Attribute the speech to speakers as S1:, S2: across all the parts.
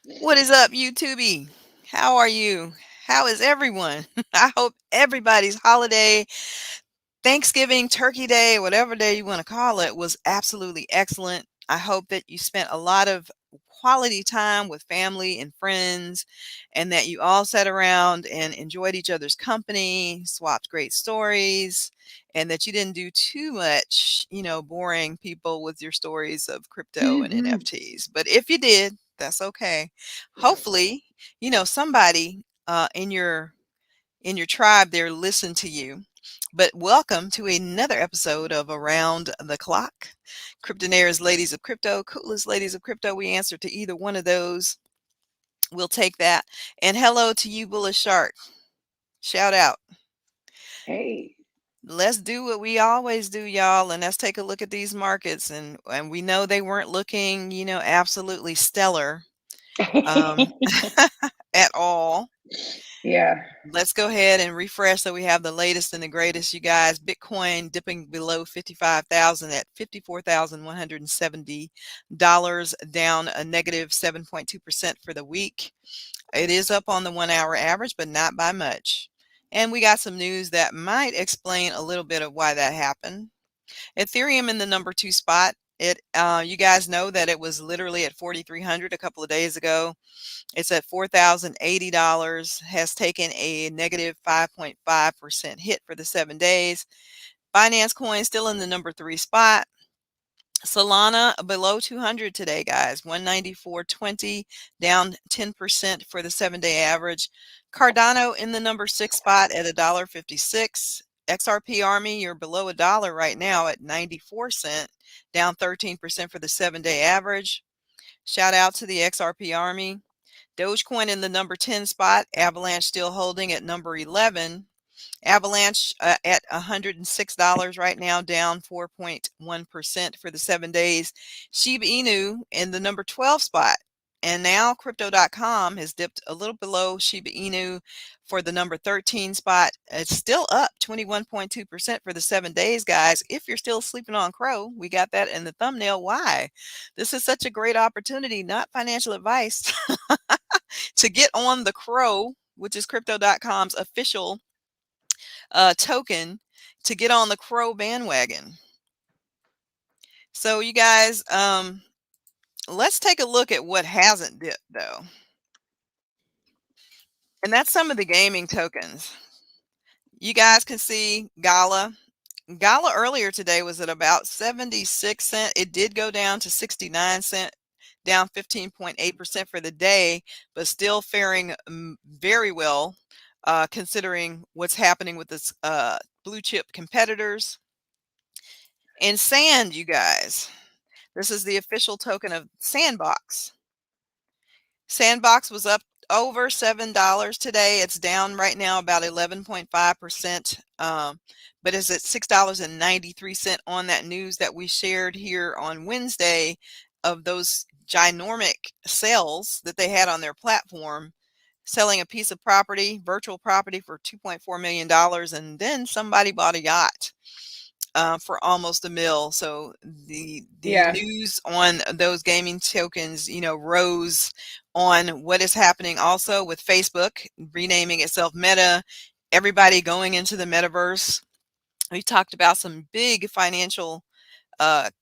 S1: What is up, YouTubey? How are you? How is everyone? I hope everybody's holiday, Thanksgiving, Turkey Day, whatever day you want to call it, was absolutely excellent. I hope that you spent a lot of quality time with family and friends, and that you all sat around and enjoyed each other's company, swapped great stories, and that you didn't do too much, boring people with your stories of crypto and
S2: Hmm.
S1: NFTs. But if you did, that's okay. Hopefully, somebody in your tribe there listen to you. But welcome to another episode of Around the Clock. Cryptonairz Ladies of Crypto, coolest ladies of crypto. We answer to either one of those. We'll take that. And hello to you, Bullish Shark. Shout out.
S2: Hey.
S1: Let's do what we always do, y'all, and let's take a look at these markets. And we know they weren't looking, absolutely stellar um, at all.
S2: Yeah.
S1: Let's go ahead and refresh so we have the latest and the greatest, you guys. Bitcoin dipping below 55,000 at $54,170, down a negative 7.2% for the week. It is up on the 1 hour average, but not by much. And we got some news that might explain a little bit of why that happened. Ethereum in the number 2 spot. You guys know that it was literally at 4,300 a couple of days ago. It's at $4,080, has taken a negative 5.5% hit for the 7 days. Binance Coin still in the number 3 spot. Solana below 200 today, guys, 194.20, down 10% for the 7 day average. Cardano in the number 6 spot at $1.56. XRP Army, you're below $1 right now at 94 cents, down 13% for the 7 day average. Shout out to the XRP Army. Dogecoin in the number 10 spot. Avalanche still holding at number 11. Avalanche at $106 right now, down 4.1% for the 7 days. Shiba Inu in the number 12 spot. And now Crypto.com has dipped a little below Shiba Inu for the number 13 spot. It's still up 21.2% for the 7 days, guys. If you're still sleeping on Crow, we got that in the thumbnail. Why? This is such a great opportunity, not financial advice, to get on the Crow, which is Crypto.com's official token, to get on the Crow bandwagon. So you guys, let's take a look at what hasn't dipped though. And that's some of the gaming tokens. You guys can see Gala. Gala earlier today was at about 76 cents. It did go down to 69 cents, down 15.8% for the day, but still faring very well, considering what's happening with its blue chip competitors. And Sand, you guys, this is the official token of Sandbox. Sandbox was up over $7 today. It's down right now about 11.5%, but is at $6.93 on that news that we shared here on Wednesday of those ginormic sales that they had on their platform, selling a piece of property, virtual property, for $2.4 million. And then somebody bought a yacht for almost a mil. So the
S2: Yeah.
S1: news on those gaming tokens, rose on what is happening also with Facebook renaming itself Meta, everybody going into the metaverse. We talked about some big financial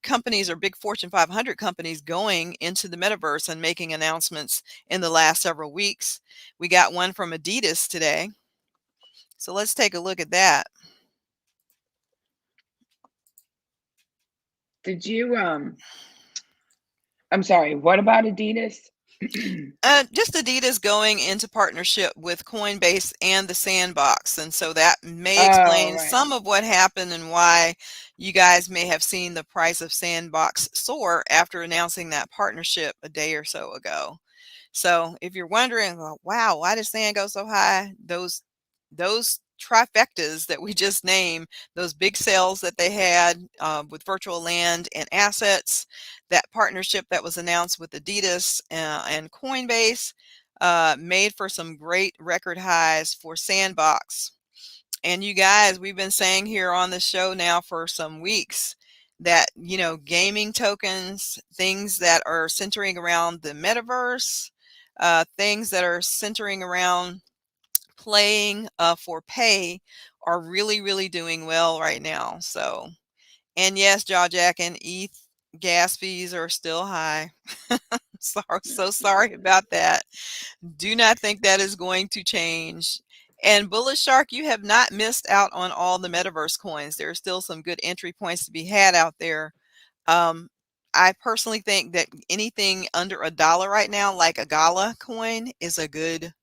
S1: companies or big Fortune 500 companies going into the metaverse and making announcements in the last several weeks. We got one from Adidas today. So let's take a look at that.
S2: Did you I'm sorry, what about Adidas?
S1: Just Adidas going into partnership with Coinbase and the Sandbox. And so that may
S2: Oh,
S1: explain
S2: right.
S1: some of what happened and why you guys may have seen the price of Sandbox soar after announcing that partnership a day or so ago. So if you're wondering, well, wow, why did Sand go so high? Those trifectas that we just named, those big sales that they had with virtual land and assets, that partnership that was announced with Adidas and Coinbase, made for some great record highs for Sandbox. And you guys, we've been saying here on the show now for some weeks that, gaming tokens, things that are centering around the metaverse, things that are centering around playing for pay are really, really doing well right now. So, and yes, jaw jacking, ETH gas fees are still high. So sorry about that. Do not think that is going to change. And Bullish Shark, you have not missed out on all the metaverse coins. There are still some good entry points to be had out there. Um, I personally think that anything under $1 right now, like a Gala coin, is a good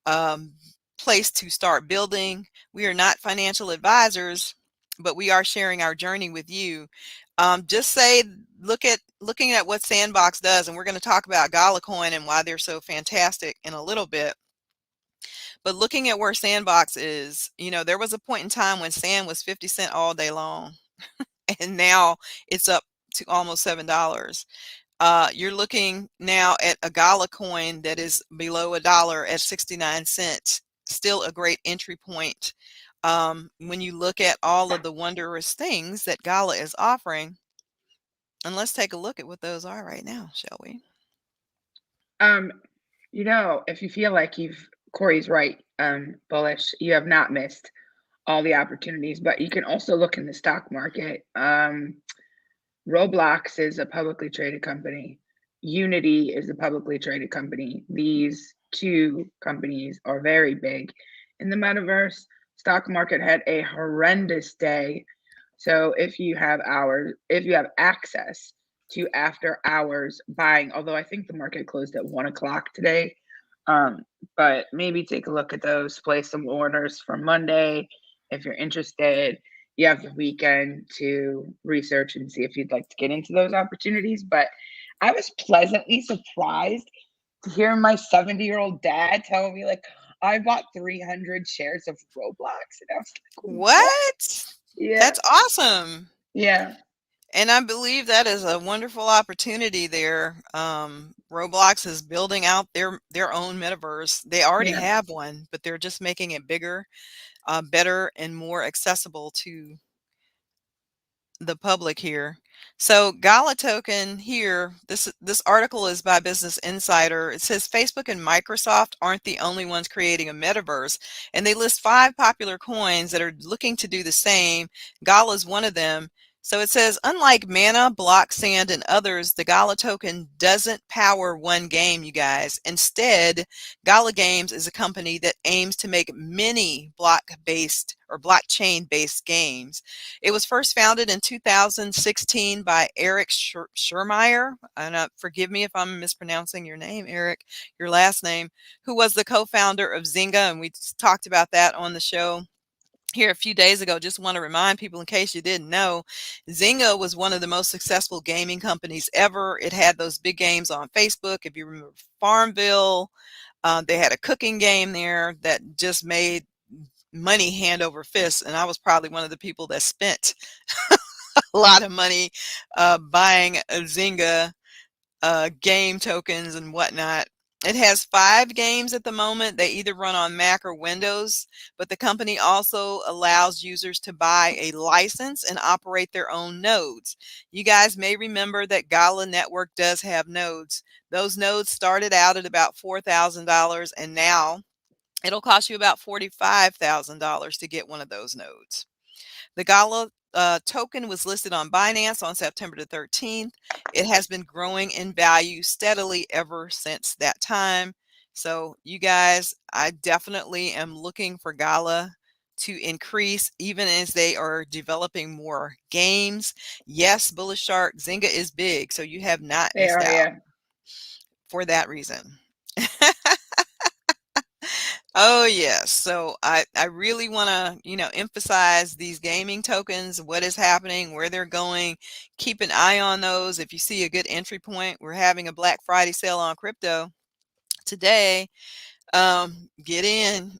S1: um, place to start building. We are not financial advisors, but we are sharing our journey with you. Just say, looking at what Sandbox does, and we're going to talk about Gala Coin and why they're so fantastic in a little bit. But looking at where Sandbox is, there was a point in time when Sand was 50 cents all day long, and now it's up to almost $7. You're looking now at a Gala coin that is below $1 at 69 cents. Still a great entry point. When you look at all of the wondrous things that Gala is offering, and let's take a look at what those are right now, shall we?
S2: Um, if you feel like Corey's right, bullish, you have not missed all the opportunities, but you can also look in the stock market. Roblox is a publicly traded company. Unity is a publicly traded company. These two companies are very big in the metaverse. Stock market had a horrendous day. So if you have access to after hours buying, although I think the market closed at 1 o'clock today, but maybe take a look at those, place some orders for Monday if you're interested. You have the weekend to research and see if you'd like to get into those opportunities. But I was pleasantly surprised to hear my 70-year-old dad tell me, like, I bought 300 shares of Roblox. And I was like, what?
S1: What?
S2: Yeah.
S1: That's awesome.
S2: Yeah.
S1: And I believe that is a wonderful opportunity there. Roblox is building out their own metaverse. They already
S2: Yeah.
S1: have one, but they're just making it bigger, better, and more accessible to the public here. So Gala token here, this article is by Business Insider. It says Facebook and Microsoft aren't the only ones creating a metaverse, and they list 5 popular coins that are looking to do the same. Gala is one of them. So it says, unlike Mana, Block, Sand, and others, the Gala token doesn't power one game, you guys. Instead, Gala Games is a company that aims to make many block-based or blockchain-based games. It was first founded in 2016 by Eric Schurmeyer. And forgive me if I'm mispronouncing your name, Eric, your last name, who was the co-founder of Zynga. And we talked about that on the show here a few days ago. Just want to remind people, in case you didn't know, Zynga was one of the most successful gaming companies ever. It had those big games on Facebook. If you remember Farmville, they had a cooking game there that just made money hand over fist. And I was probably one of the people that spent a lot of money buying a Zynga game tokens and whatnot. It has 5 games at the moment. They either run on Mac or Windows, but the company also allows users to buy a license and operate their own nodes. You guys may remember that Gala Network does have nodes. Those nodes started out at about $4,000, and now it'll cost you about $45,000 to get one of those nodes. The Gala token was listed on Binance on September the 13th. It has been growing in value steadily ever since that time. So you guys, I definitely am looking for Gala to increase even as they are developing more games. Yes, Bullish Shark, Zynga is big, so you have not
S2: They
S1: missed
S2: are,
S1: out
S2: yeah.
S1: for that reason. Oh yes. So I really want to, emphasize these gaming tokens, what is happening, where they're going. Keep an eye on those. If you see a good entry point, we're having a Black Friday sale on crypto today. Get in.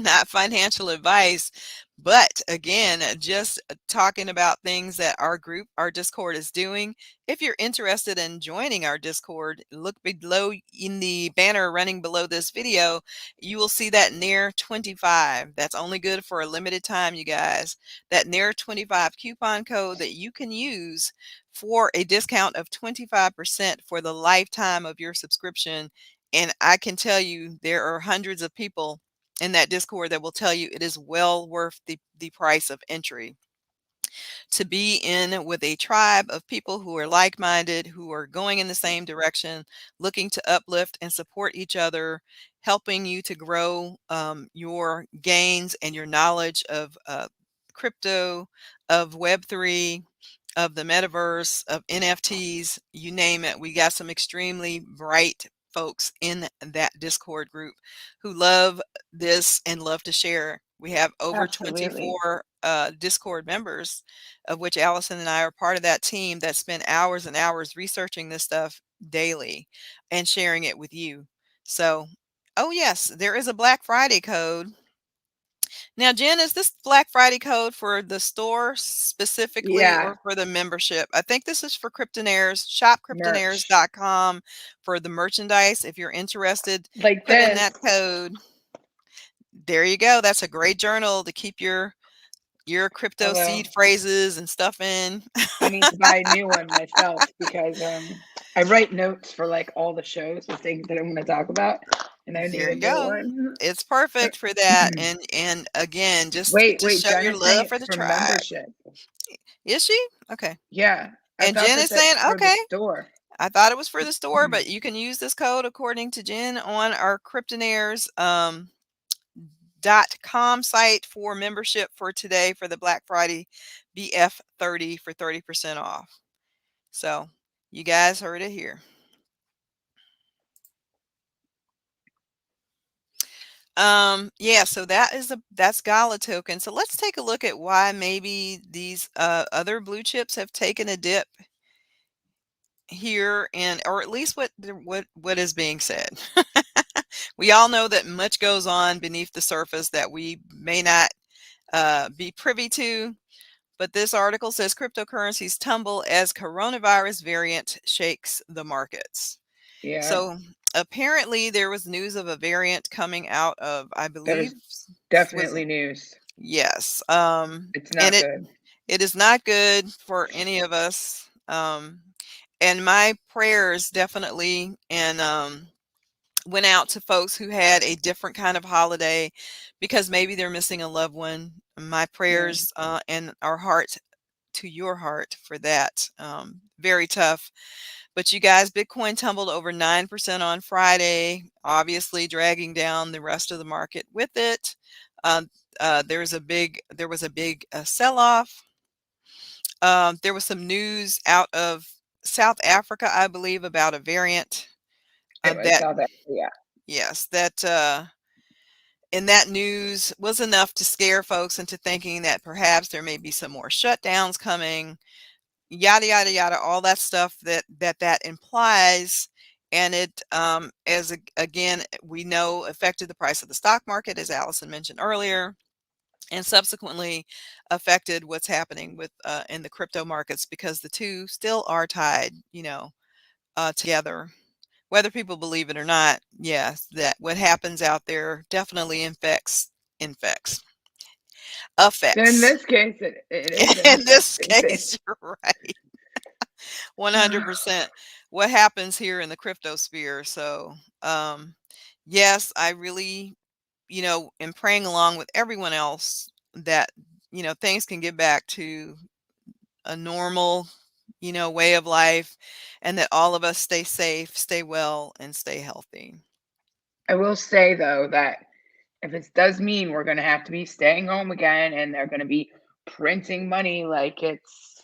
S1: Not financial advice, but again, just talking about things that our Discord is doing. If you're interested in joining our Discord, look below in the banner running below this video. You will see that near 25. That's only good for a limited time, you guys. That near 25 coupon code that you can use for a discount of 25% for the lifetime of your subscription. And I can tell you there are hundreds of people in that Discord that will tell you it is well worth the price of entry to be in with a tribe of people who are like-minded, who are going in the same direction, looking to uplift and support each other, helping you to grow your gains and your knowledge of crypto, of Web3, of the metaverse, of NFTs, you name it. We got some extremely bright folks in that Discord group who love this and love to share. We have over
S2: Absolutely.
S1: 24 Discord members, of which Allison and I are part of that team that spend hours and hours researching this stuff daily and sharing it with you. So, oh yes, there is a Black Friday code. Now, Jen, is this Black Friday code for the store specifically
S2: Yeah,
S1: or for the membership? I think this is for Cryptonairz. Shop
S2: merch
S1: cryptonairz.com for the merchandise. If you're interested,
S2: like
S1: put in
S2: this.
S1: that code. There you go. That's a great journal to keep your crypto
S2: Although
S1: seed phrases and stuff in.
S2: I need to buy a new one myself because I write notes for like all the shows, the things that I'm going to talk about, and I need
S1: There
S2: a
S1: you
S2: new
S1: go.
S2: one.
S1: It's perfect for that. And again, just
S2: Wait,
S1: show
S2: Jen
S1: your
S2: is saying
S1: love for
S2: it's
S1: the
S2: for
S1: tribe.
S2: membership.
S1: Is she? Okay.
S2: Yeah, I
S1: And
S2: thought
S1: Jen
S2: that
S1: is saying,
S2: that's for the
S1: okay.
S2: store.
S1: I thought it was for the store, but you can use this code according to Jen on our Cryptonairz .com site for membership for today for the Black Friday BF30 for 30% off. So you guys heard it here. Yeah, so that's Gala token. So let's take a look at why maybe these other blue chips have taken a dip here, and or at least what is being said. We all know that much goes on beneath the surface that we may not be privy to, but this article says cryptocurrencies tumble as coronavirus variant shakes the markets.
S2: Yeah,
S1: So apparently there was news of a variant coming out of, I
S2: that
S1: believe,
S2: is
S1: was
S2: definitely news.
S1: yes,
S2: It's
S1: and
S2: not good.
S1: it is not good for any of us. And my prayers definitely and went out to folks who had a different kind of holiday because maybe they're missing a loved one. My
S2: Yeah.
S1: prayers and our heart to your heart for that. Very tough. But you guys, Bitcoin tumbled over 9% on Friday, obviously dragging down the rest of the market with it. Uh, there was a big sell off. There was some news out of South Africa, I believe, about a variant
S2: It was
S1: that
S2: South Africa. Yeah.
S1: yes, that and that news was enough to scare folks into thinking that perhaps there may be some more shutdowns coming, yada yada yada, all that stuff that implies, and it again we know affected the price of the stock market, as Allison mentioned earlier, and subsequently affected what's happening with in the crypto markets because the two still are tied, together. Whether people believe it or not, yes, that what happens out there definitely infects
S2: In
S1: affects.
S2: this case, it is
S1: In this
S2: infecting things.
S1: case, you're right. 100%. What happens here in the crypto sphere. So, yes, I really, am praying along with everyone else that, things can get back to a normal, way of life, and that all of us stay safe, stay well, and stay healthy.
S2: I will say though that if it does mean we're going to have to be staying home again and they're going to be printing money like it's,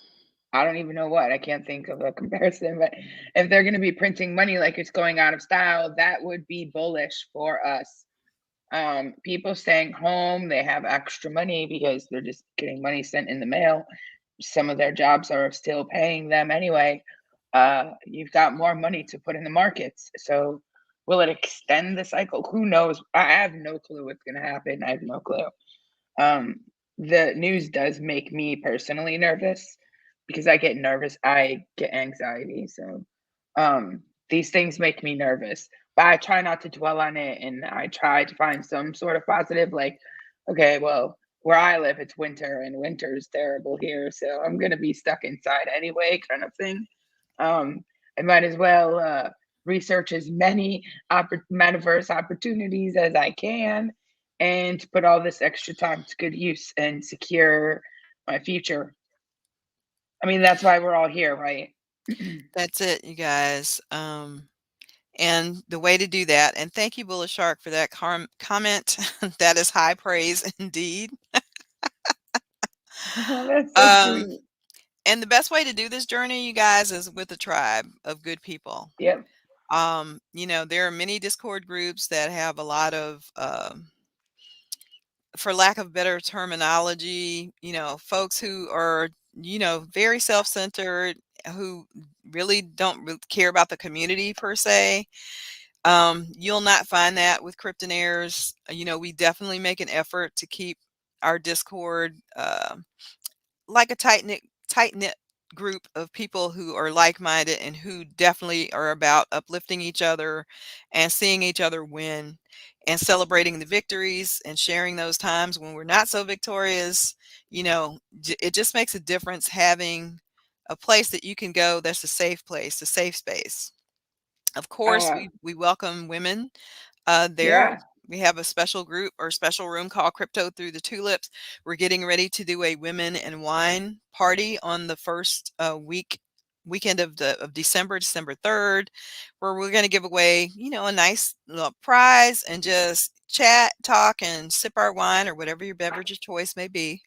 S2: I don't even know what, I can't think of a comparison, but if they're going to be printing money like it's going out of style, that would be bullish for us. People staying home, they have extra money because they're just getting money sent in the mail. Some of their jobs are still paying them anyway. You've got more money to put in the markets. So will it extend the cycle? Who knows? I have no clue what's going to happen. I have no clue. Um, the news does make me personally nervous because I get nervous. I get anxiety. So these things make me nervous. But I try not to dwell on it and I try to find some sort of positive, like, okay, well, where I live, it's winter and winter's terrible here. So I'm going to be stuck inside anyway, kind of thing. I might as well research as many metaverse opportunities as I can, and to put all this extra time to good use and secure my future. I mean, that's why we're all here, right?
S1: That's it, you guys. And the way to do that, and thank you, Bullet Shark, for that comment. That is high praise indeed.
S2: That's so
S1: Um,
S2: sweet.
S1: and the best way to do this journey, you guys, is with a tribe of good people.
S2: Yep.
S1: There are many Discord groups that have a lot of, for lack of better terminology, folks who are, very self-centered, who really don't care about the community per se. You'll not find that with Cryptonairz. We definitely make an effort to keep our Discord like a tight knit group of people who are like-minded and who definitely are about uplifting each other and seeing each other win and celebrating the victories and sharing those times when we're not so victorious. It just makes a difference having a place that you can go that's a safe place, a safe space. Of course,
S2: Uh,
S1: we welcome women there.
S2: yeah.
S1: We have a special group or special room called Crypto Through the Tulips. We're getting ready to do a women and wine party on the first weekend of December, December 3rd, where we're going to give away, a nice little prize and just chat, talk, and sip our wine or whatever your beverage of choice may be.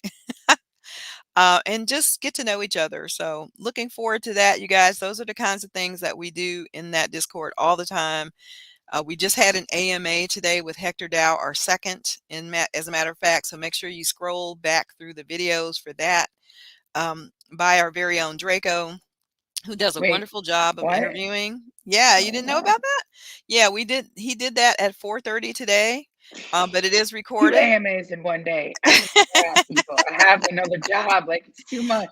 S1: And just get to know each other. So looking forward to that, you guys. Those are the kinds of things that we do in that Discord all the time. We just had an AMA today with Hector Dow, our second, as a matter of fact. So make sure you scroll back through the videos for that, by our very own Draco, who does a
S2: Wait,
S1: wonderful job of
S2: what?
S1: interviewing. Yeah, you
S2: Oh,
S1: didn't know
S2: wow.
S1: about that? Yeah, we did. He did that at 4:30 today, but it is
S2: Two
S1: recorded.
S2: AMAs in one day. I crap, people. I have another job. Like, it's too much.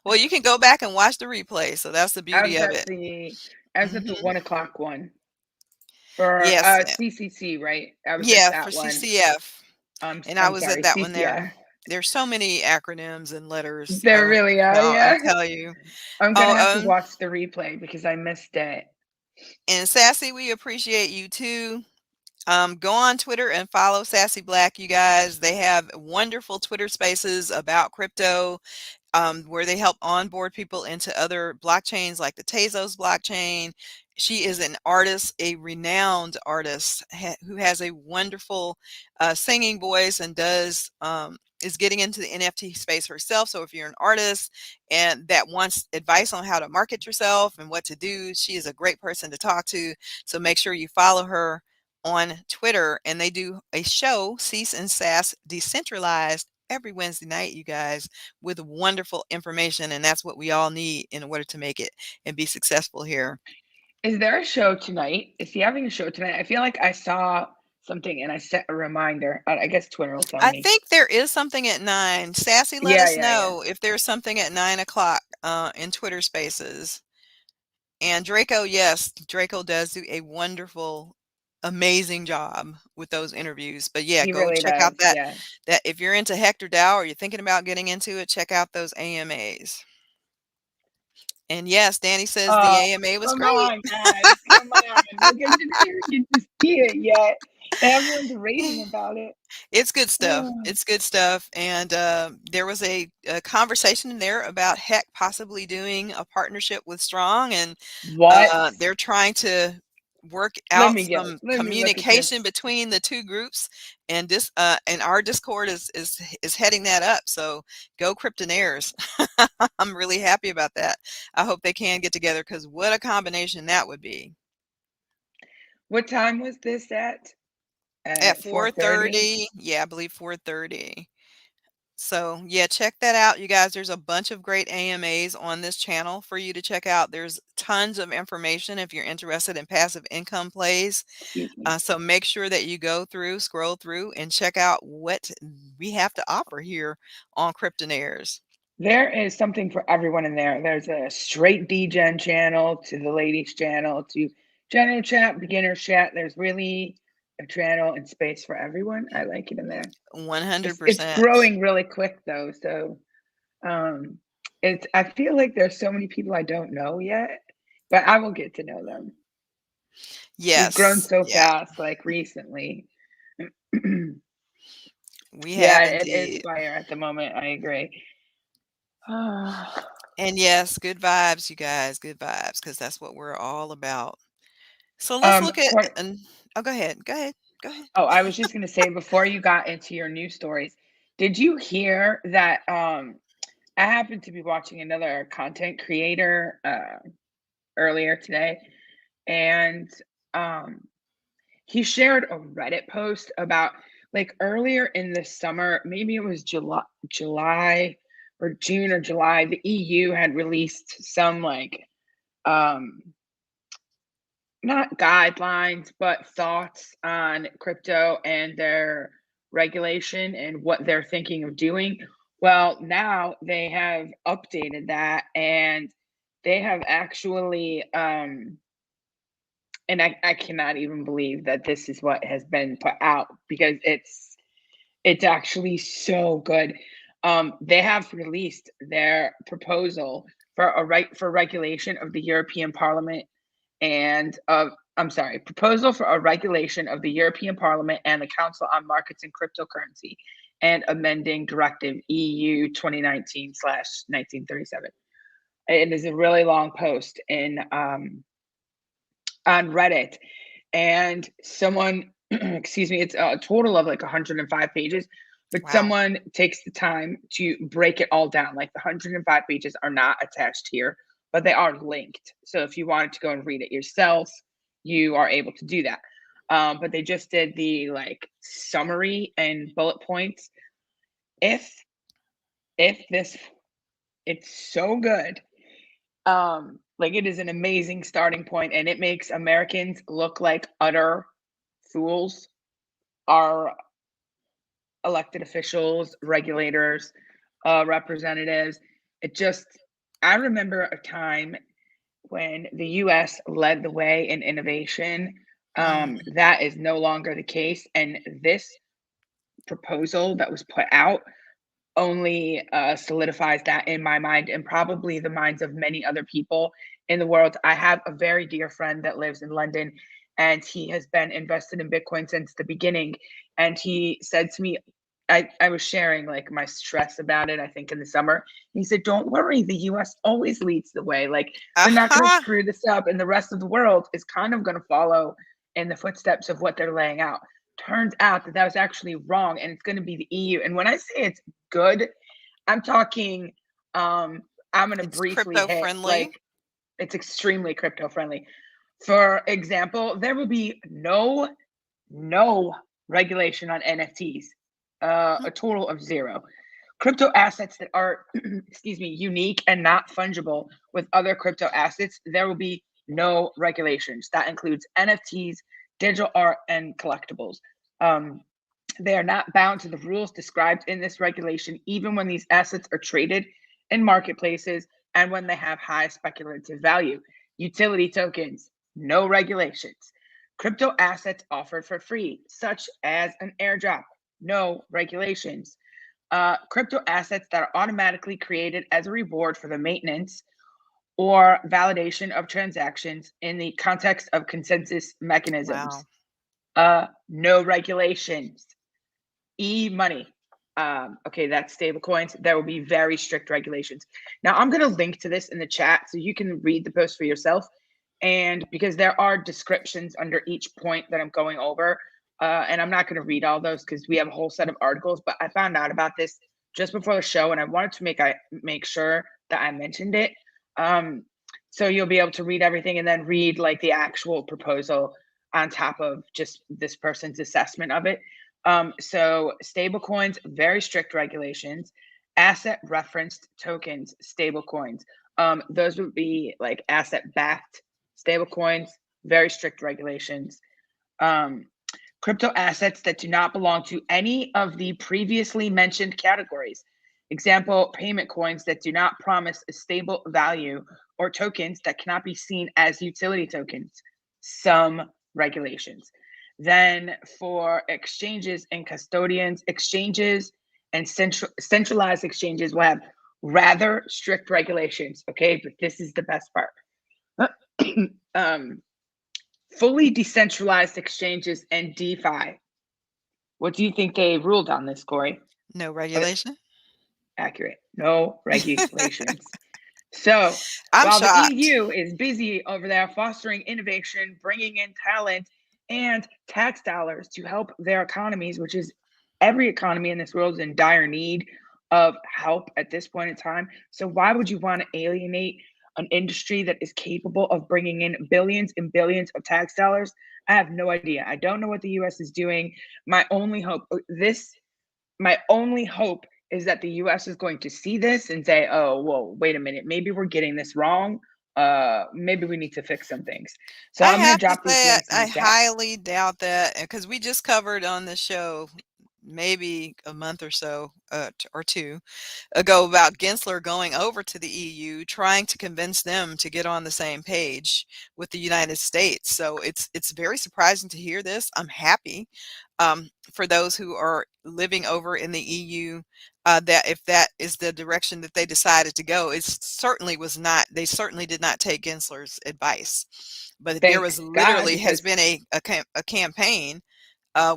S1: Well, you can go back and watch the replay. So that's the
S2: I
S1: beauty
S2: was
S1: of
S2: at
S1: it.
S2: the I was at the
S1: Hmm.
S2: 1 o'clock one for
S1: Yes.
S2: CCC, right? I was at
S1: Yeah, for
S2: that one.
S1: CCF. And I
S2: I'm
S1: was at
S2: sorry,
S1: that one there.
S2: CCF.
S1: There's so many acronyms and letters.
S2: There
S1: Oh,
S2: really are,
S1: y'all, I
S2: yeah.
S1: tell you.
S2: I'm gonna have
S1: Oh,
S2: to watch the replay because I missed it.
S1: and Sassy, we appreciate you too. Go on Twitter and follow Sassy Black, you guys. They have wonderful Twitter spaces about crypto, where they help onboard people into other blockchains like the Tezos blockchain. She is an artist, a renowned artist who has a wonderful singing voice and is getting into the NFT space herself. So if you're an artist and that wants advice on how to market yourself and what to do, she is a great person to talk to. So make sure you follow her on Twitter, and they do a show, Cease and Sass Decentralized, every Wednesday night, you guys, with wonderful information, and that's what we all need in order to make it and be successful here.
S2: Is there a show tonight? Is he having a show tonight? I feel like I saw something and I set a reminder. I guess Twitter will tell
S1: I
S2: me.
S1: think there is something at 9. Sassy, let
S2: Yeah,
S1: us
S2: yeah, yeah.
S1: know if there's something at 9 o'clock in Twitter Spaces. And Draco, yes, Draco does do a wonderful, amazing job with those interviews. But yeah,
S2: He
S1: go
S2: really
S1: check out
S2: does. Yeah.
S1: that if you're into Hector Dow or you're thinking about getting into it, check out those AMAs. And yes, Danny says the
S2: Oh,
S1: AMA was
S2: come
S1: great.
S2: on, guys. Come on. Like, I didn't even get to see it yet. And everyone's raving about it.
S1: It's good stuff.
S2: Oh,
S1: It's good stuff. And there was a conversation in there about Heck possibly doing a partnership with Strong, and
S2: what?
S1: they're trying to work
S2: Let
S1: out
S2: me guess.
S1: some
S2: Let me look at
S1: communication
S2: this.
S1: between the two groups. And this and our Discord is heading that up. So go Cryptonairz. I'm really happy about that. I hope they can get together because what a combination that would be.
S2: What time was this at?
S1: At
S2: At 4:30?
S1: 4:30, yeah, I believe 4:30. So, yeah, check that out, you guys. There's a bunch of great AMAs on this channel for you to check out. There's tons of information if you're interested in passive income plays.
S2: Excuse me.
S1: So make sure that you go through, scroll through, and check out what we have to offer here on Cryptonairz.
S2: There is something for everyone in there. There's a straight DGen channel to the ladies channel to general chat, beginner chat. There's really a channel and space for everyone. I like it in there. It's
S1: 100%.
S2: growing really quick though, so um it's I feel like there's so many people I don't know yet, but I will get to know them. We've grown
S1: Yes.
S2: so
S1: Yeah,
S2: fast, like recently.
S1: we
S2: Yeah,
S1: have
S2: it is
S1: indeed.
S2: fire at the moment. I agree.
S1: And yes, good vibes, you guys, good vibes, because that's what we're all about. So let's look at
S2: What?
S1: and oh, go ahead. Go ahead. Go ahead.
S2: Oh, I was just gonna say before you got into your news stories, did you hear that? I happened to be watching another content creator earlier today, and um, he shared a Reddit post about like earlier in the summer, maybe it was July or June or July, the EU had released some like um not guidelines, but thoughts on crypto and their regulation and what they're thinking of doing. Well, now they have updated that and they have actually and I cannot even believe that this is what has been put out because it's actually so good. They have released their proposal for a right for regulation of the European Parliament and of I'm sorry, proposal for a regulation of the European Parliament and the Council on Markets and Cryptocurrency and amending Directive EU 2019/1937. It is a really long post in on Reddit, and someone, excuse me, it's a total of like 105 pages, but
S1: Wow.
S2: someone takes the time to break it all down. Like the 105 pages are not attached here, but they are linked. So if you wanted to go and read it yourself, you are able to do that. But they just did the like summary and bullet points. If if this, it's so good. Like it is an amazing starting point, and it makes Americans look like utter fools. Our elected officials, regulators, representatives. It just, I remember a time when the US led the way in innovation.
S1: Mm.
S2: That is no longer the case. And this proposal that was put out only solidifies that in my mind and probably the minds of many other people in the world. I have a very dear friend that lives in London and he has been invested in Bitcoin since the beginning. And he said to me, I was sharing like my stress about it, I think in the summer. He said, don't worry, the US always leads the way. Like they're not going to
S1: Aha!
S2: screw this up. And the rest of the world is kind of going to follow in the footsteps of what they're laying out. Turns out that that was actually wrong and it's going to be the EU. And when I say it's good, I'm talking I'm going to
S1: It's
S2: briefly
S1: crypto
S2: hit like
S1: friendly.
S2: it's extremely crypto friendly. For example, there will be no regulation on NFTs. A total of zero. Crypto assets that are excuse me, unique and not fungible with other crypto assets, there will be no regulations. That includes NFTs, digital art and collectibles. Um, they are not bound to the rules described in this regulation, even when these assets are traded in marketplaces and when they have high speculative value. Utility tokens, no regulations. Crypto assets offered for free, such as an airdrop, no regulations. Crypto assets that are automatically created as a reward for the maintenance or validation of transactions in the context of consensus mechanisms.
S1: Wow.
S2: No regulations. E-money. Okay, that's stable coins. There will be very strict regulations. Now, I'm going to link to this in the chat so you can read the post for yourself. And because there are descriptions under each point that I'm going over, and I'm not going to read all those because we have a whole set of articles. But I found out about this just before the show, and I wanted to make sure that I mentioned it. Um, so you'll be able to read everything and then read like the actual proposal on top of just this person's assessment of it. So stable coins, very strict regulations. Asset referenced tokens, stable coins. Those would be like asset backed stable coins, very strict regulations. Um, Crypto assets that do not belong to any of the previously mentioned categories. Example, payment coins that do not promise a stable value or tokens that cannot be seen as utility tokens. Some regulations. Then for exchanges and custodians, exchanges and centralized exchanges will have rather strict regulations. Okay, but this is the best part. um, fully decentralized exchanges and DeFi. What do you think they ruled on this, Corey?
S1: No
S2: Uh,
S1: regulation.
S2: Accurate. No regulations. So
S1: I'm
S2: while the
S1: shocked.
S2: EU is busy over there fostering innovation, bringing in talent and tax dollars to help their economies, which is every economy in this world is in dire need of help at this point in time. So why would you want to alienate an industry that is capable of bringing in billions and billions of tax dollars? I have no idea. I don't know what the US is doing. My only hope this my only hope is that the US is going to see this and say, "Oh, whoa, wait a minute. Maybe we're getting this wrong. Maybe we need to fix some things." So
S1: I
S2: I'm going to
S1: have to
S2: drop these
S1: say,
S2: links in
S1: I
S2: the chat.
S1: highly doubt that because we just covered on the show maybe a month or so or two ago about Gensler going over to the EU, trying to convince them to get on the same page with the United States. So it's very surprising to hear this. I'm happy for those who are living over in the EU. That if that is the direction that they decided to go, it certainly was not. They certainly did not take Gensler's advice, but there
S2: Thank
S1: was
S2: God,
S1: literally has
S2: because
S1: been a campaign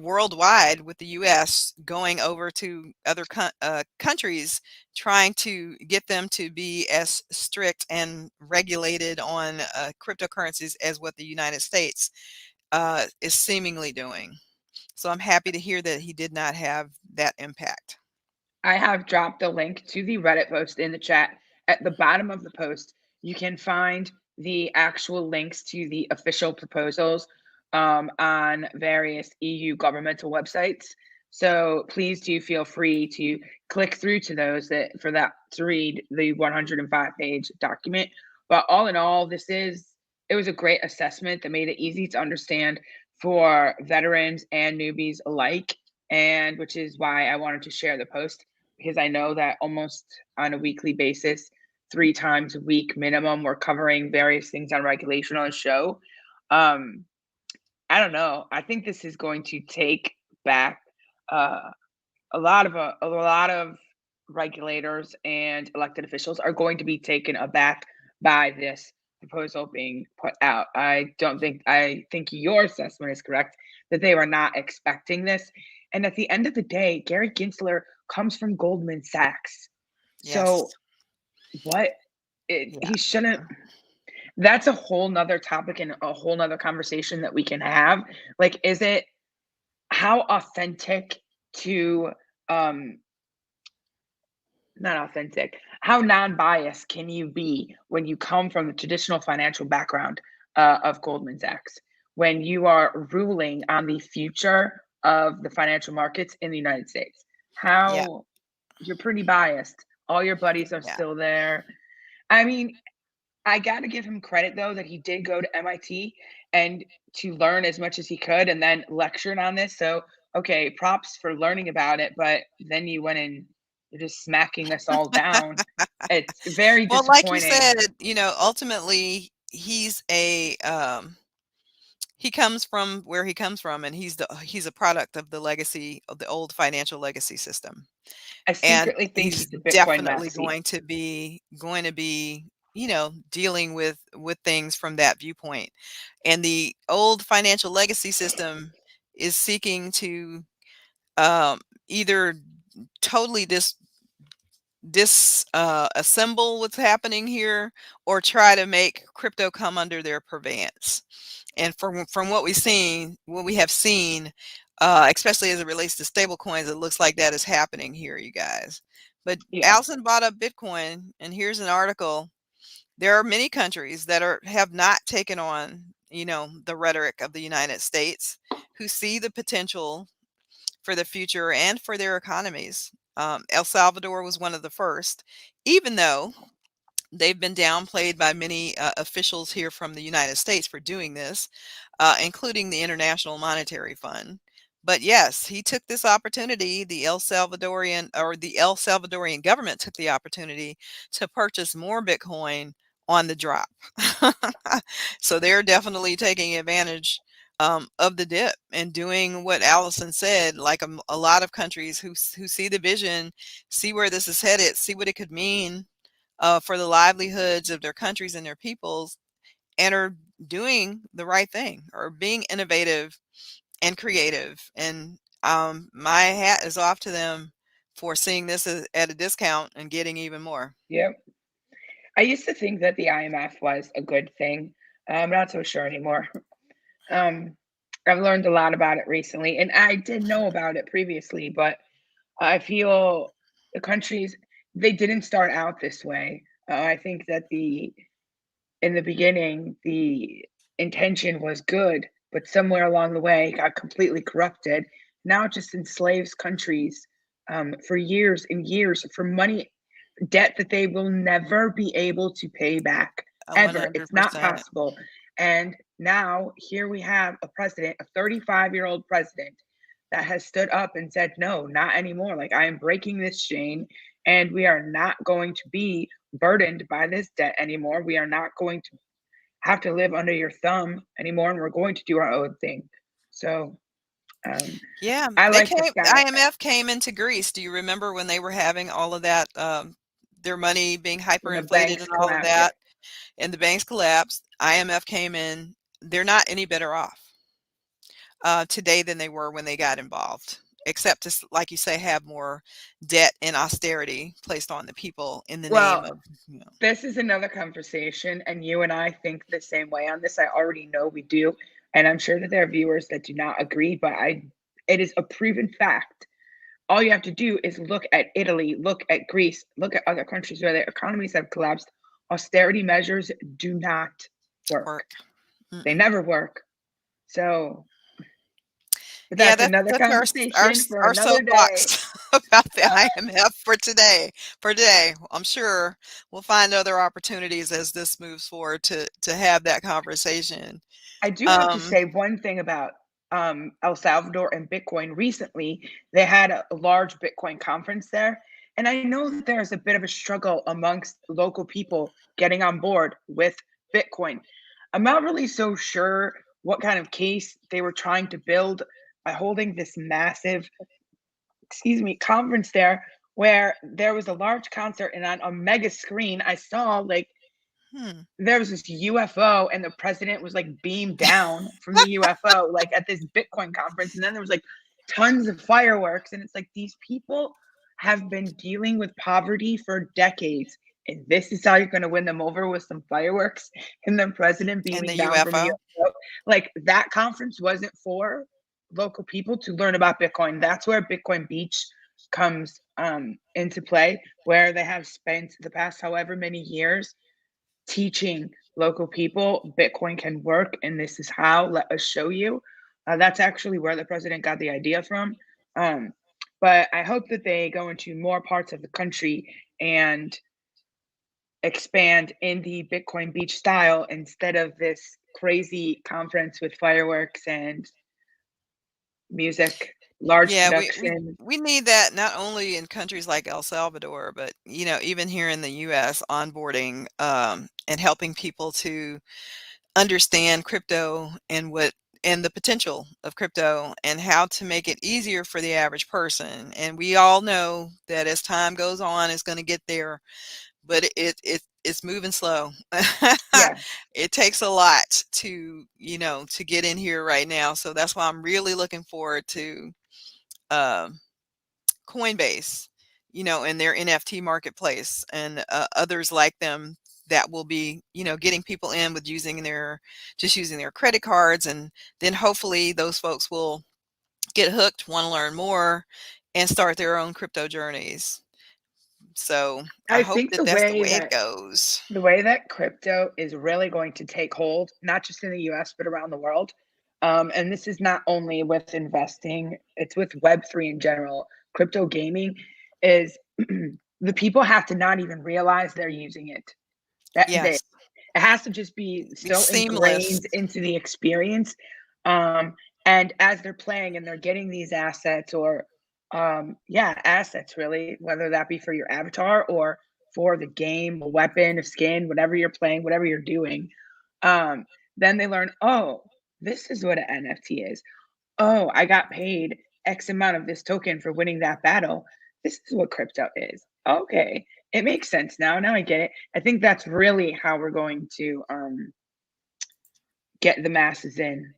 S1: worldwide with the U.S. going over to other countries, trying to get them to be as strict and regulated on cryptocurrencies as what the United States is seemingly doing. So I'm happy to hear that he did not have that impact.
S2: I have dropped the link to the Reddit post in the chat. At the bottom of the post, you can find the actual links to the official proposals on various EU governmental websites. So please do feel free to click through to those that for that to read the 105-page document. But all in all, it was a great assessment that made it easy to understand for veterans and newbies alike, and which is why I wanted to share the post because I know that almost on a weekly basis, 3 times a week minimum, we're covering various things on regulation on the show. Um, I don't know. I think this is going to take back uh, a lot of regulators and elected officials are going to be taken aback by this proposal being put out. I think your assessment is correct that they were not expecting this. And at the end of the day, Gary Gensler comes from Goldman Sachs. So
S1: Yes.
S2: what
S1: Yeah.
S2: he shouldn't that's a whole nother topic and a whole nother conversation that we can have. Like, is it how authentic to um not authentic. How non-biased can you be when you come from the traditional financial background of Goldman Sachs? When you are ruling on the future of the financial markets in the United States?
S1: Yeah.
S2: How you're pretty biased. All your buddies are
S1: Yeah.
S2: still there. I mean, I got to give him credit though that he did go to MIT and to learn as much as he could and then lectured on this. So, okay, props for learning about it, but then you went and you're just smacking us all down. It's very
S1: Well, like you
S2: disappointing.
S1: said, ultimately he comes from where he comes from, and he's a product of the legacy of the old financial legacy system.
S2: I
S1: And
S2: secretly think
S1: he's
S2: he's a Bitcoin
S1: definitely
S2: maxi.
S1: going to be, dealing with things from that viewpoint. And the old financial legacy system is seeking to either totally assemble what's happening here, or try to make crypto come under their purveyance. And from what we have seen, especially as it relates to stable coins, it looks like that is happening here, you guys. But
S2: Yeah,
S1: Allison brought up Bitcoin, and here's an article. There are many countries that have not taken on, the rhetoric of the United States, who see the potential for the future and for their economies. El Salvador was one of the first, even though they've been downplayed by many officials here from the United States for doing this, including the International Monetary Fund. But yes, he took this opportunity. The El Salvadorian government took the opportunity to purchase more Bitcoin on the drop. So they're definitely taking advantage of the dip and doing what Allison said. Like a lot of countries who see the vision, see where this is headed, see what it could mean for the livelihoods of their countries and their peoples, and are doing the right thing or being innovative and creative. And my hat is off to them for seeing this at a discount and getting even more.
S2: Yep. I used to think that the IMF was a good thing. I'm not so sure anymore. Um, I've learned a lot about it recently, and I did know about it previously, but I feel the countries, they didn't start out this way. I think that in the beginning, the intention was good, but somewhere along the way it got completely corrupted. Now it just enslaves countries for years and years for money, debt that they will never be able to pay back ever. It's not
S1: 100%.
S2: possible. And now here we have a president, a 35-year-old president that has stood up and said, no, not anymore. Like, I am breaking this chain, and we are not going to be burdened by this debt anymore. We are not going to have to live under your thumb anymore, and we're going to do our own thing. So um,
S1: Yeah,
S2: I
S1: they
S2: like this
S1: came. The
S2: guy
S1: IMF came into Greece. Do you remember when they were having all of that, their money being
S2: when the
S1: hyperinflated
S2: banks
S1: and all of
S2: collapse. Yeah.
S1: that, and the banks collapsed? IMF came in. They're not any better off today than they were when they got involved, except to, like you say, have more debt and austerity placed on the people in the name
S2: Well,
S1: of, you know.
S2: this is another conversation, and you and I think the same way on this. I already know we do, and I'm sure that there are viewers that do not agree, but it is a proven fact. All you have to do is look at Italy, look at Greece, look at other countries where their economies have collapsed. Austerity measures do not work.
S1: Work.
S2: They
S1: Mm-mm.
S2: never work. So, but
S1: Yeah,
S2: that's another
S1: that's our
S2: conversation for
S1: our
S2: another day.
S1: soapbox about the
S2: Uh,
S1: IMF for today. For today, I'm sure we'll find other opportunities as this moves forward to have that conversation.
S2: I do have to
S1: Um,
S2: say one thing about El Salvador and Bitcoin. Recently, they had a large Bitcoin conference there. And I know that there's a bit of a struggle amongst local people getting on board with Bitcoin. I'm not really so sure what kind of case they were trying to build by holding this massive, excuse me, conference there where there was a large concert, and on a mega screen I saw like
S1: hmm.
S2: there was this UFO, and the president was like beamed down from the UFO, like at this Bitcoin conference. And then there was like tons of fireworks. And it's like these people have been dealing with poverty for decades. And this is how you're going to win them over with some fireworks and the president
S1: And the
S2: beaming down from a
S1: UFO.
S2: UFO. Like that conference wasn't for local people to learn about Bitcoin. That's where Bitcoin Beach comes into play, where they have spent the past however many years teaching local people Bitcoin can work, and this is how. Let us show you. That's actually where the president got the idea from. Um, but I hope that they go into more parts of the country and expand in the Bitcoin Beach style instead of this crazy conference with fireworks and music, large
S1: Yeah, we
S2: production.
S1: we need that not only in countries like El Salvador, but even here in the US, onboarding and helping people to understand crypto and the potential of crypto and how to make it easier for the average person. And we all know that as time goes on, it's going to get there, but it's moving slow.
S2: Yeah,
S1: It takes a lot to get in here right now. So that's why I'm really looking forward to um, Coinbase, and their NFT marketplace and others like them that will be, getting people in with using their credit cards. And then hopefully those folks will get hooked, want to learn more, and start their own crypto journeys. So I
S2: I
S1: hope
S2: think
S1: that that's the way it goes.
S2: the way that crypto is really going to take hold, not just in the US, but around the world. And this is not only with investing, it's with Web3 in general. Crypto gaming is the people have to not even realize they're using it. That they
S1: Yes.
S2: it has to just be
S1: Be
S2: so
S1: seamless.
S2: ingrained into the experience. Um, and as they're playing and they're getting these assets or yeah, assets really, whether that be for your avatar or for the game, a weapon, a skin, whatever you're playing, whatever you're doing. Um, then they learn, oh, this is what an NFT is. Oh, I got paid X amount of this token for winning that battle. This is what crypto is. Okay. It makes sense now. Now I get it. I think that's really how we're going to get the masses in.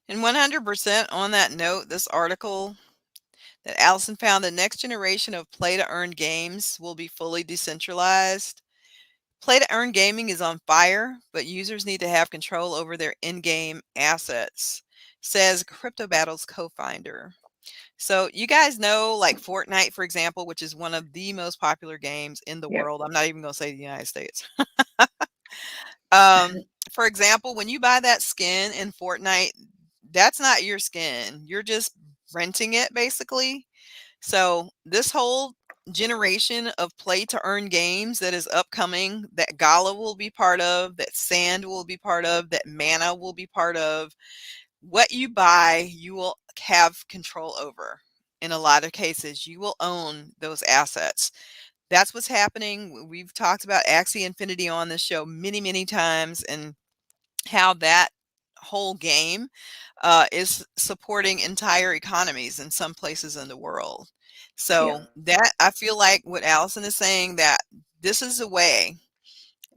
S1: And 100% on that note, this article that Allison found, the next generation of play to earn games will be fully decentralized. Play to earn gaming is on fire, but users need to have control over their in game assets, says Crypto Battle's co founder. So, you guys know, like Fortnite, for example, which is one of the most popular games in the
S2: Yep.
S1: world. I'm not even going to say the United States. Um, for example, when you buy that skin in Fortnite, that's not your skin. You're just renting it basically. So, this whole generation of play to earn games that is upcoming, that Gala will be part of, that Sand will be part of, that Mana will be part of, what you buy, you will have control over. In a lot of cases, you will own those assets. That's what's happening. We've talked about Axie Infinity on this show many, many times, and how that whole game is supporting entire economies in some places in the world.
S2: Yeah.
S1: So that I feel like what Allison is saying, that this is the way.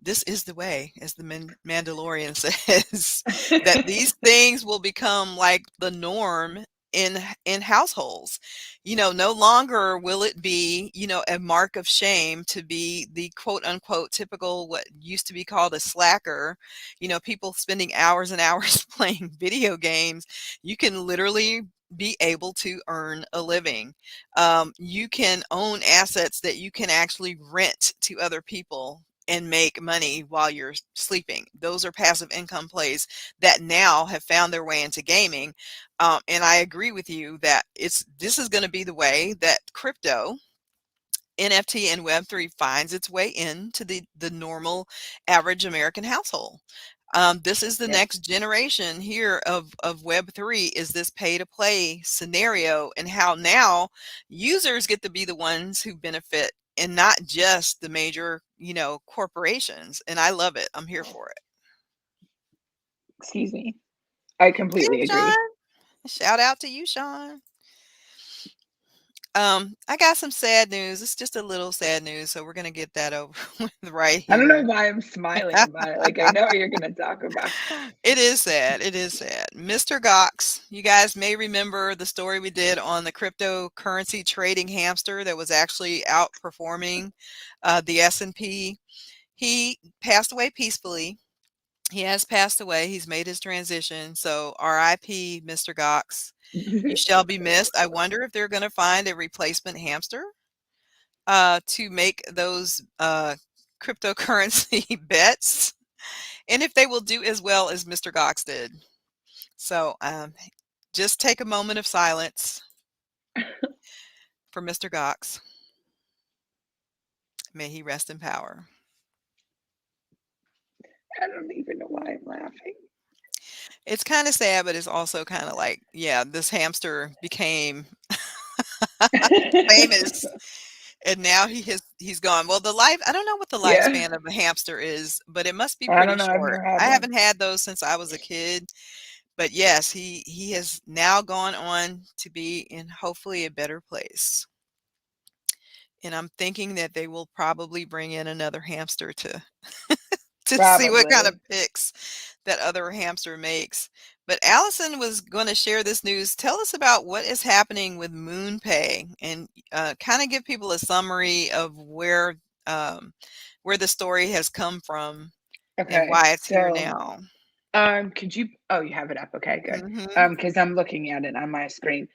S1: This is the way, as the Mandalorian says, that these things will become like the norm in households. No longer will it be, a mark of shame to be the quote unquote typical, what used to be called a slacker, people spending hours and hours playing video games. You can literally be able to earn a living. You can own assets that you can actually rent to other people and make money while you're sleeping. Those are passive income plays that now have found their way into gaming. And I agree with you that this is going to be the way that crypto, NFT, and Web3 finds its way into the normal average American household. This is the
S2: Yep.
S1: next generation here of Web3, is this pay to play scenario, and how now users get to be the ones who benefit and not just the major, corporations. And I love it. I'm here for it.
S2: Excuse me. I
S1: Hey,
S2: completely agree.
S1: Sean. Shout out to you, Sean. I got some sad news. It's just a little sad news, so we're gonna get that over with right
S2: I don't know
S1: here.
S2: why I'm smiling about it. Like I know what you're gonna talk about.
S1: It is sad. It is sad. Mr. Gox, you guys may remember the story we did on the cryptocurrency trading hamster that was actually outperforming the S&P. He passed away peacefully. He has passed away. He's made his transition. So RIP, Mr. Gox. You shall be missed. I wonder if they're going to find a replacement hamster to make those cryptocurrency bets, and if they will do as well as Mr. Gox did. So just take a moment of silence for Mr. Gox. May he rest in power.
S2: I don't even know why I'm laughing.
S1: It's kind of sad, but it's also kind of like, yeah, this hamster became famous, and now he's gone. Well, I don't know what the
S2: Yeah.
S1: lifespan of a hamster is, but it must be
S2: I
S1: pretty
S2: don't know. I've
S1: short.
S2: never had
S1: I
S2: one.
S1: haven't had those since I was a kid. But yes, he has now gone on to be in hopefully a better place. And I'm thinking that they will probably bring in another hamster to to see what kind of
S2: Probably.
S1: pics that other hamster makes. But Allison was going to share this news. Tell us about what is happening with MoonPay, and kind of give people a summary of where the story has come from and
S2: Okay.
S1: why it's here
S2: So
S1: now.
S2: could you oh you have it up. Okay, good.
S1: Hmm.
S2: Because I'm looking at it on my screen.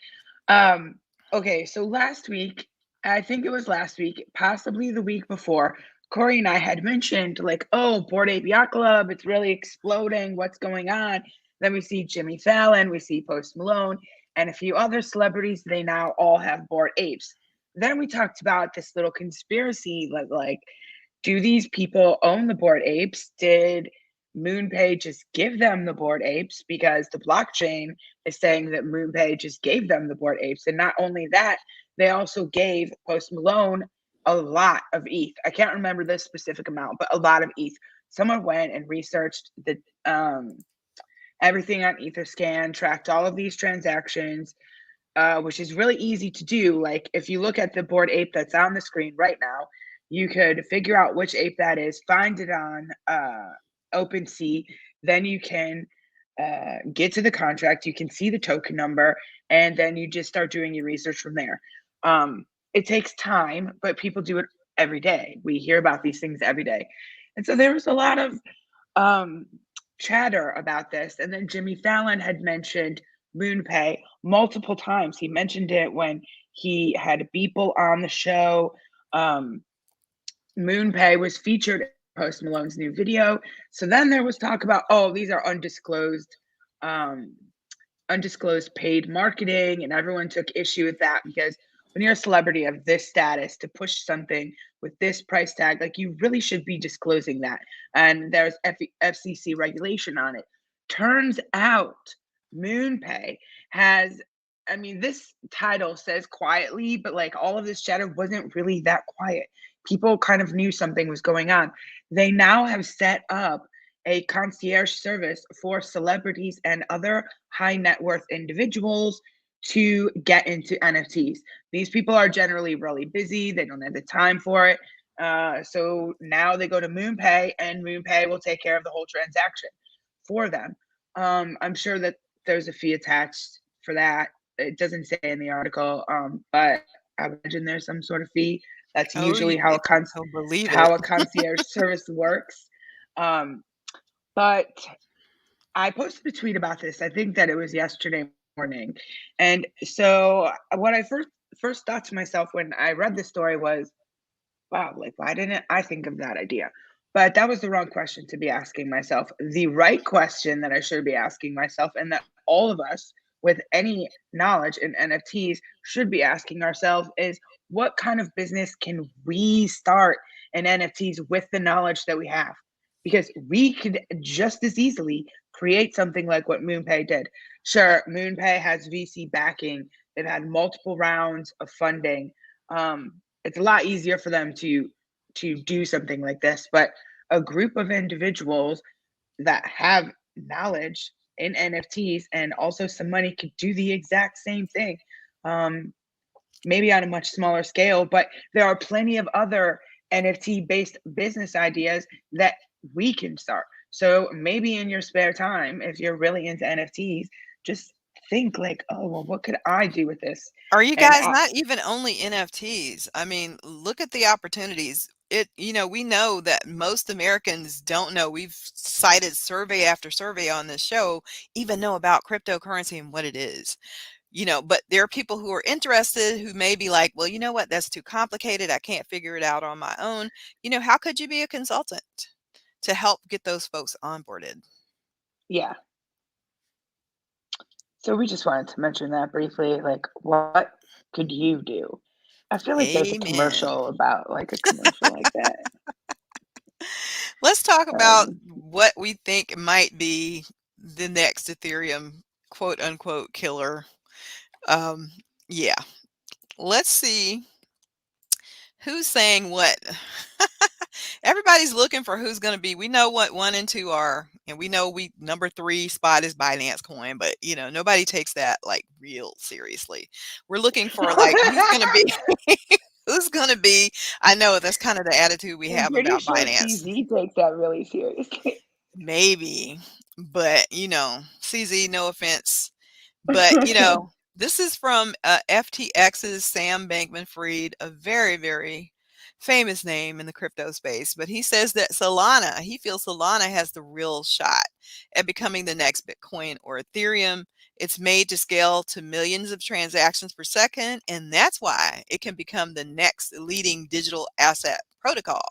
S2: Um, okay, so last week, I think it was last week, possibly the week before, Corey and I had mentioned, like, oh, Bored Ape Yacht Club, it's really exploding. What's going on? Then we see Jimmy Fallon, we see Post Malone, and a few other celebrities. They now all have Bored Apes. Then we talked about this little conspiracy, like, do these people own the Bored Apes? Did MoonPay just give them the Bored Apes? Because the blockchain is saying that MoonPay just gave them the Bored Apes. And not only that, they also gave Post Malone a lot of ETH. I can't remember the specific amount, but a lot of ETH. Someone went and researched the everything on Etherscan, tracked all of these transactions, which is really easy to do. Like if you look at the Bored Ape that's on the screen right now, you could figure out which ape that is, find it on OpenSea, then you can get to the contract. You can see the token number, and then you just start doing your research from there. It takes time, but people do it every day. We hear about these things every day. And so there was a lot of um, chatter about this. And then Jimmy Fallon had mentioned MoonPay multiple times. He mentioned it when he had Beeple on the show. MoonPay was featured in Post Malone's new video. So then there was talk about, oh, these are um, undisclosed paid marketing, and everyone took issue with that because when you're a celebrity of this status, to push something with this price tag, like you really should be disclosing that. And there's FCC regulation on it. Turns out MoonPay has, I mean, this title says quietly, but like all of this chatter wasn't really that quiet. People kind of knew something was going on. They now have set up a concierge service for celebrities and other high net worth individuals to get into NFTs. These people are generally really busy, they don't have the time for it. So now they go to MoonPay, and MoonPay will take care of the whole transaction for them. I'm sure that there's a fee attached for that. It doesn't say in the article, but I imagine there's some sort of fee. That's
S1: Oh,
S2: usually how
S1: don't believe it.
S2: how a concierge service works. Um, but I posted a tweet about this. I think that it was yesterday morning. And so what I first thought to myself when I read the story was, wow, like why didn't I think of that idea? But that was the wrong question to be asking myself. The right question that I should be asking myself, and that all of us with any knowledge in NFTs should be asking ourselves, is what kind of business can we start in NFTs with the knowledge that we have? Because we could just as easily create something like what MoonPay did. Sure, MoonPay has VC backing. They've had multiple rounds of funding. It's a lot easier for them to do something like this, but a group of individuals that have knowledge in NFTs and also some money could do the exact same thing. Um, Maybe on a much smaller scale, but there are plenty of other NFT based business ideas that we can start. So maybe in your spare time, if you're really into NFTs, just think like, oh, well, what could I do with this?
S1: Are you
S2: And
S1: guys not even only NFTs? I mean, look at the opportunities. We know that most Americans don't know. We've cited survey after survey on this show, even know about cryptocurrency and what it is. But there are people who are interested who may be like, well, you know what, that's too complicated. I can't figure it out on my own. How could you be a consultant to help get those folks onboarded?
S2: yeah, so we just wanted to mention that briefly. Like, what could you do? I feel like there's a
S1: Amen.
S2: commercial about like a commercial like that.
S1: Let's talk about
S2: Um,
S1: what we think might be the next Ethereum quote unquote killer. Um, yeah, let's see who's saying what. Everybody's looking for who's going to be. We know what 1 and 2 are, and we know we number 3 spot is Binance Coin, but nobody takes that like real seriously. We're looking for like who's going to be who's going to be. I know that's kind of the attitude we
S2: I'm
S1: have
S2: pretty
S1: about
S2: sure
S1: Binance.
S2: CZ takes that really seriously.
S1: Maybe, but CZ, no offense. But, this is from FTX's Sam Bankman-Fried, a very, very famous name in the crypto space. But he says that he feels Solana has the real shot at becoming the next Bitcoin or Ethereum. It's made to scale to millions of transactions per second, and that's why it can become the next leading digital asset protocol.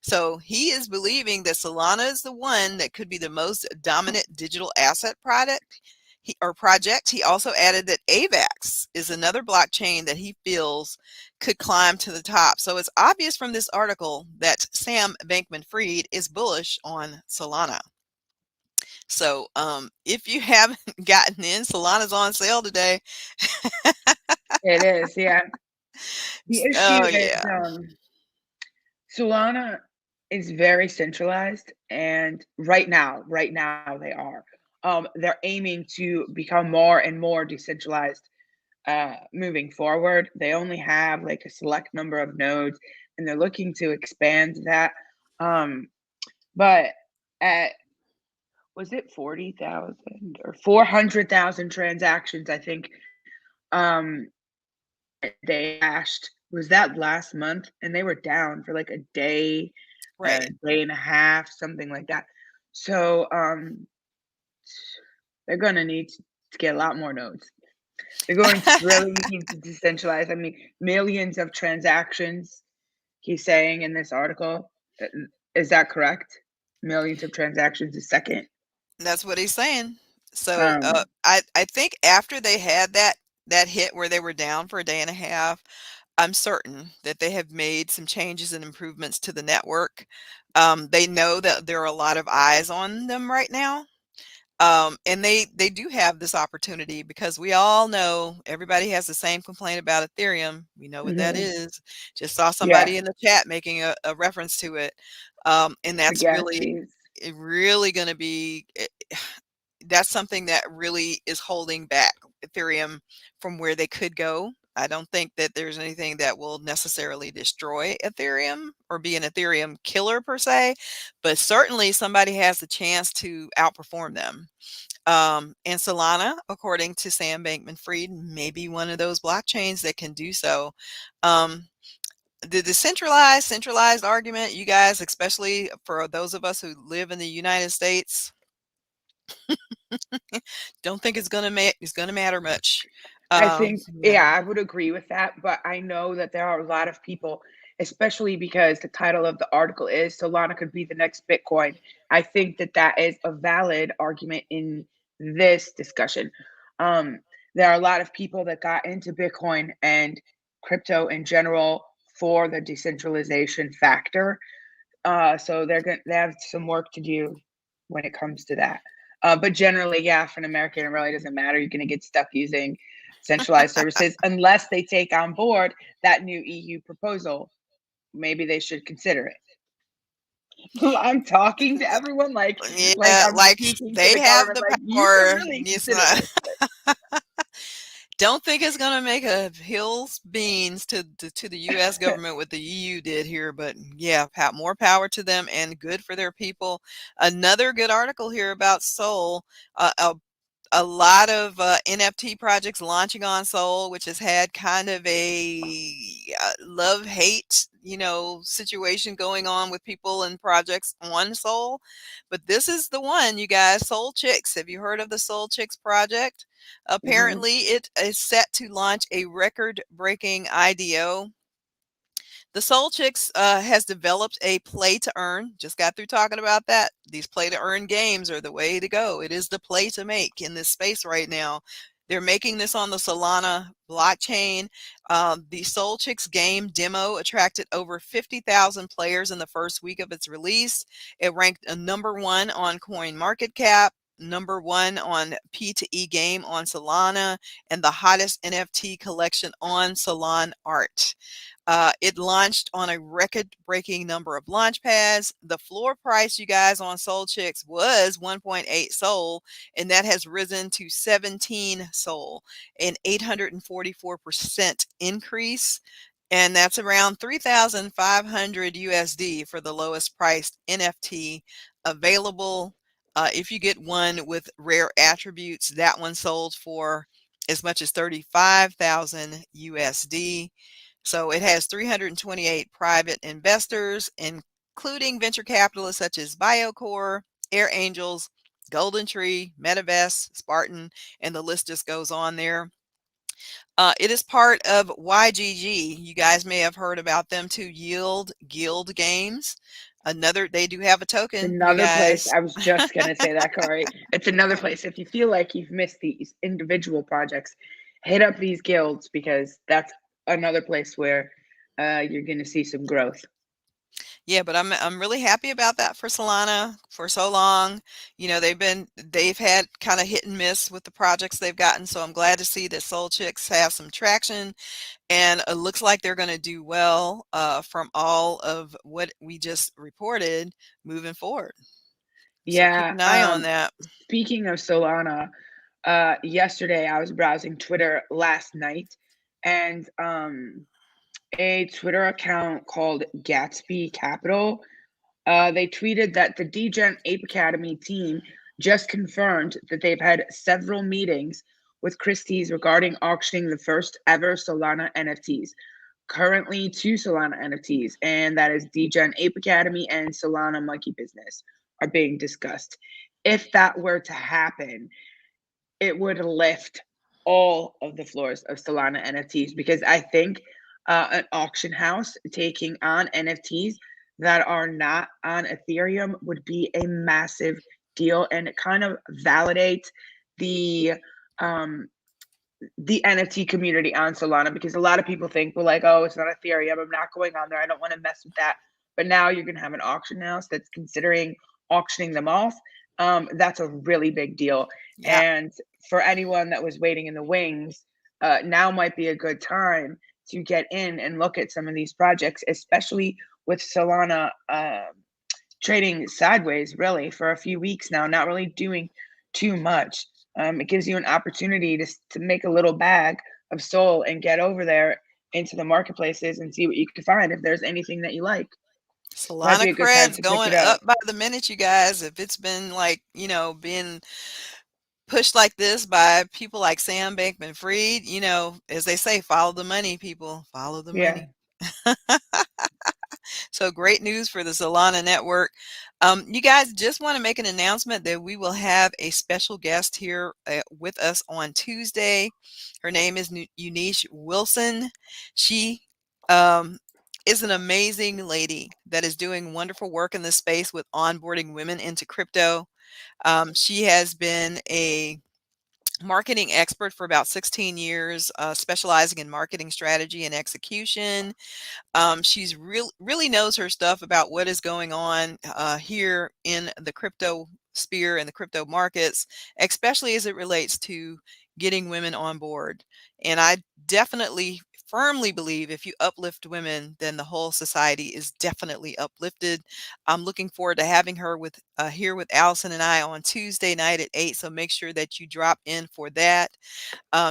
S1: So he is believing that Solana is the one that could be the most dominant digital asset project. He also added that AVAX is another blockchain that he feels could climb to the top. So it's obvious from this article that Sam Bankman-Fried is bullish on Solana. So if you haven't gotten in, Solana's on sale today.
S2: It is, yeah. The issue
S1: Oh
S2: is
S1: yeah.
S2: Solana is very centralized, and right now they are. They're aiming to become more and more decentralized moving forward. They only have like a select number of nodes, and they're looking to expand that. Um, but at was it 40,000 or 400,000 transactions, I think, um, that they hashed. Was that last month? And they were down for like a
S1: Right.
S2: day and a half, something like that. So they're going to need to get a lot more nodes. They're going to really need to decentralize. I mean, millions of transactions, he's saying in this article. Is that correct? Millions of transactions a second.
S1: That's what he's saying. So,
S2: Um,
S1: I think after they had that hit where they were down for a day and a half, I'm certain that they have made some changes and improvements to the network. They know that there are a lot of eyes on them right now. And they do have this opportunity because we all know everybody has the same complaint about Ethereum. We know what that
S2: mhm.
S1: is. Just saw
S2: Yeah,
S1: somebody in the chat making a reference to it. And
S2: the
S1: that's
S2: gas
S1: really
S2: fees.
S1: really going to be that's something that really is holding back Ethereum from where they could go. I don't think that there's anything that will necessarily destroy Ethereum or be an Ethereum killer per se, but certainly somebody has the chance to outperform them. And Solana, according to Sam Bankman-Fried, may be one of those blockchains that can do so. Um, the decentralized centralized argument, you guys, especially for those of us who live in the United States, don't think it's gonna matter much.
S2: I think,
S1: Yeah.
S2: yeah, I would agree with that, but I know that there are a lot of people, especially because the title of the article is Solana could be the next Bitcoin. I think that that is a valid argument in this discussion. Um, there are a lot of people that got into Bitcoin and crypto in general for the decentralization factor. So they have some work to do when it comes to that. But generally, yeah, for an American, it really doesn't matter. You're going to get stuck using centralized services unless they take on board that new EU proposal. Maybe they should consider it. I'm talking to everyone like
S1: Yeah,
S2: I'm
S1: like
S2: speaking to
S1: they
S2: the
S1: have
S2: government.
S1: the
S2: Like you should
S1: power.
S2: really
S1: It's
S2: consider
S1: not.
S2: this.
S1: Don't think it's gonna make a hill's beans to the US
S2: But
S1: government what the EU did here, but yeah, more power to them and good for their people. Another good article here about Sol. A lot of NFT projects launching on Sol, which has had kind of a love hate, situation going on with people and projects on Sol. But this is the one, you guys, Sol Chicks. Have you heard of the Sol Chicks project?
S2: mhm.
S1: Apparently, it is set to launch a record breaking IDO. The Soul Chicks has developed a play to earn. Just got through talking about that. These play to earn games are the way to go. It is the play to make in this space right now. They're making this on the Solana blockchain. The Soul Chicks game demo attracted over 50,000 players in the first week of its release. It ranked a number one on Coin Market Cap, number one on P2E game on Solana, and the hottest NFT collection on Solana Art. It launched on a record-breaking number of launch pads. The floor price, you guys, on Soul Chicks was 1.8 Sol, and that has risen to 17 Sol, an 844% increase. And that's around 3,500 USD for the lowest priced NFT available. If you get one with rare attributes, that one sold for as much as 35,000 USD. So it has 328 private investors, including venture capitalists such as Biocore, Air Angels, Golden Tree, Metavest, Spartan, and the list just goes on there. It is part of YGG. You guys may have heard about them too. Yield Guild Games. They do have a
S2: It's
S1: token, you
S2: another place.
S1: guys.
S2: I was just gonna say that, Corey. It's another place. If you feel like you've missed these individual projects, hit up these guilds because that's another place where you're gonna see some growth.
S1: Yeah, but I'm really happy about that for Solana for so long. They've had kind of hit and miss with the projects they've gotten, so I'm glad to see that Soul Chicks has some traction, and it looks like they're going to do well from all of what we just reported moving forward. So keep
S2: Yeah.
S1: an eye on that.
S2: Speaking of Solana, yesterday I was browsing Twitter last night, and a Twitter account called Gatsby Capital. They tweeted that the Degen Ape Academy team just confirmed that they've had several meetings with Christie's regarding auctioning the first ever Solana NFTs. Currently, two Solana NFTs, and that is DGen Ape Academy and Solana Monkey Business, are being discussed. If that were to happen, it would lift all of the floors of Solana NFTs, because I think an auction house taking on NFTs that are not on Ethereum would be a massive deal, and it kind of validates the um, the NFT community on Solana, because a lot of people think, well, like, oh, it's not Ethereum, I'm not going on there, I don't want to mess with that. But now you're going to have an auction house that's considering auctioning them off. That's a really big deal.
S1: Yeah.
S2: And for anyone that was waiting in the wings, now might be a good time to get in and look at some of these projects, especially with Solana trading sideways really for a few weeks now, not really doing too much. It gives you an opportunity to make a little bag of soul and get over there into the marketplaces and see what you can find if there's anything that you like. Might
S1: Solana
S2: be a good time
S1: creds
S2: to pick
S1: going
S2: it up.
S1: up by the minute, you guys. If it's been like, being pushed like this by people like Sam Bankman-Fried, as they say, follow the money, people, follow the
S2: Yeah.
S1: money. So great news for the Solana network. You guys, just want to make an announcement that we will have a special guest here with us on Tuesday. Her name is Eunice Wilson. She is an amazing lady that is doing wonderful work in this space with onboarding women into crypto. She has been a marketing expert for about 16 years, specializing in marketing strategy and execution. She's really knows her stuff about what is going on here in the crypto sphere and the crypto markets, especially as it relates to getting women on board. And I definitely firmly believe if you uplift women, then the whole society is definitely uplifted. I'm looking forward to having her with here with Allison and I on Tuesday night at 8. So make sure that you drop in for that.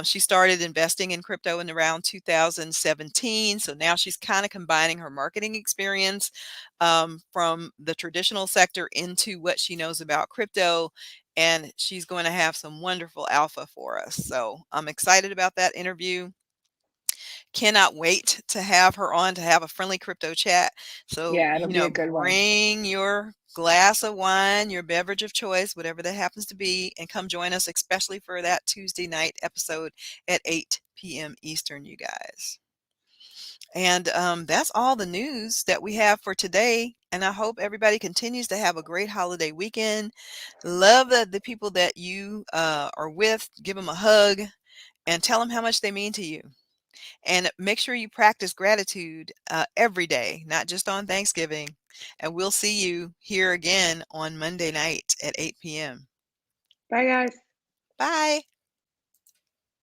S1: She started investing in crypto in around 2017. So now she's kind of combining her marketing experience from the traditional sector into what she knows about crypto. And she's going to have some wonderful alpha for us. So I'm excited about that interview. Cannot wait to have her on to have a friendly crypto chat. So,
S2: Yeah, it'll be a good one.
S1: bring your glass of wine, your beverage of choice, whatever that happens to be, and come join us, especially for that Tuesday night episode at 8 p.m. Eastern, you guys. And that's all the news that we have for today. And I hope everybody continues to have a great holiday weekend. Love the people that you are with. Give them a hug and tell them how much they mean to you. And make sure you practice gratitude every day, not just on Thanksgiving. And we'll see you here again on Monday night at 8 p.m.
S2: Bye, guys.
S1: Bye.